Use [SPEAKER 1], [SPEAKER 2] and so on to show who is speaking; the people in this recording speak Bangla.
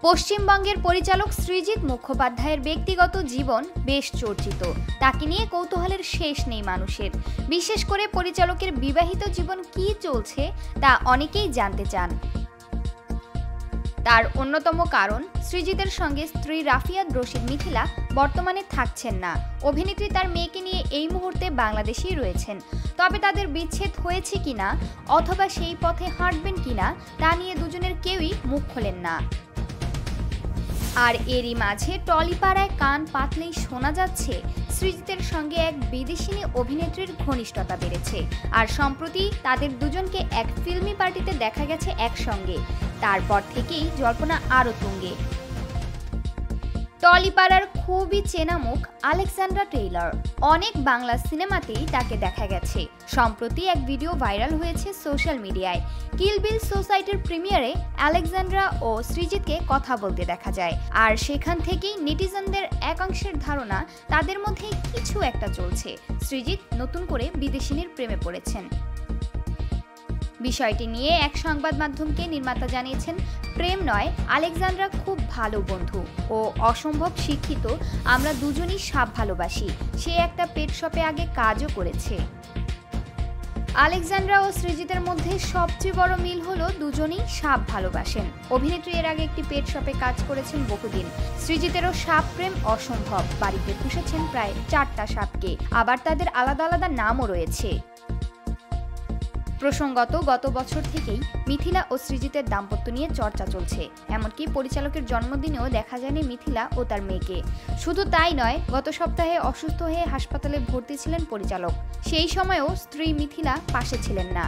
[SPEAKER 1] পশ্চিমবঙ্গের পরিচালক সৃজিত মুখোপাধ্যায়ের ব্যক্তিগত জীবন বেশ চর্চিত। তাকে নিয়ে কৌতূহলের শেষ নেই মানুষের। বিশেষ করে পরিচালকের বিবাহিত জীবন কী চলছে তা অনেকেই জানতে চান। তার অন্যতম কারণ, সৃজিতের সঙ্গে স্ত্রী রাফিয়াত রশিদ মিথিলা বর্তমানে থাকছেন না। অভিনেত্রী তার মেয়েকে নিয়ে এই মুহূর্তে বাংলাদেশেই রয়েছেন। তবে তাদের বিচ্ছেদ হয়েছে কিনা অথবা সেই পথে হাঁটবেন কিনা তা নিয়ে দুজনের কেউই মুখ খোলেন না। আর এরই মাঝে টলিপাড়ায় কান পাতলেই শোনা যাচ্ছে সৃজিতের সঙ্গে এক বিদেশিনী অভিনেত্রীর ঘনিষ্ঠতা বেড়েছে। আর সম্প্রতি তাদের দুজনকে এক ফিল্মি পার্টিতে দেখা গেছে একসঙ্গে। তারপর থেকেই জল্পনা আরও তুঙ্গে। টলিপাড়ার খুবই চেনা মুখ আলেকজান্ড্রা টেইলর। অনেক বাংলা সিনেমাতেই তাকে দেখা গেছে। সম্প্রতি এক ভিডিও ভাইরাল হয়েছে সোশ্যাল মিডিয়ায়। কিল বিল সোসাইটির প্রিমিয়ারে আলেকজান্ড্রা ও সৃজিতকে কথা বলতে দেখা যায়। আর সেখান থেকেই নেটিজেনদের একাংশের ধারণা তাদের মধ্যে কিছু একটা চলছে। সৃজিত নতুন করে বিদেশিনীর প্রেমে পড়েছেন। বিষয়টি নিয়ে এক সংবাদ মাধ্যমকে নির্মাতা জানিয়েছেন, প্রেম নয়, আলেকজান্ড্রা খুব ভালো বন্ধু ও অসম্ভব শিক্ষিত। আমরা দুজনই সাপ ভালোবাসি। সে একটা পেট শপে আগে কাজও করেছে। আলেকজান্ড্রা ও সৃজিতের মধ্যে সবচেয়ে বড় মিল হলো দুজনেই সাপ ভালোবাসেন। অভিনেত্রী এর আগে একটি পেট শপে কাজ করেছেন বহুদিন। সৃজিতেরও সাপ প্রেম অসম্ভব। বাড়িতে পুষেছেন প্রায় 4টা সাপকে। আবার তাদের আলাদা আলাদা নামও রয়েছে। প্রসঙ্গত, গত বছর থেকেই মিথিলা ও সৃজিতের দাম্পত্য নিয়ে চর্চা চলছে। এমনকি পরিচালকের জন্মদিনেও দেখা যায়নি মিথিলা ও তার মেয়েকে। শুধু তাই নয়, গত সপ্তাহে অসুস্থ হয়ে হাসপাতালে ভর্তি ছিলেন পরিচালক। সেই সময়েও স্ত্রী মিথিলা পাশে ছিলেন না।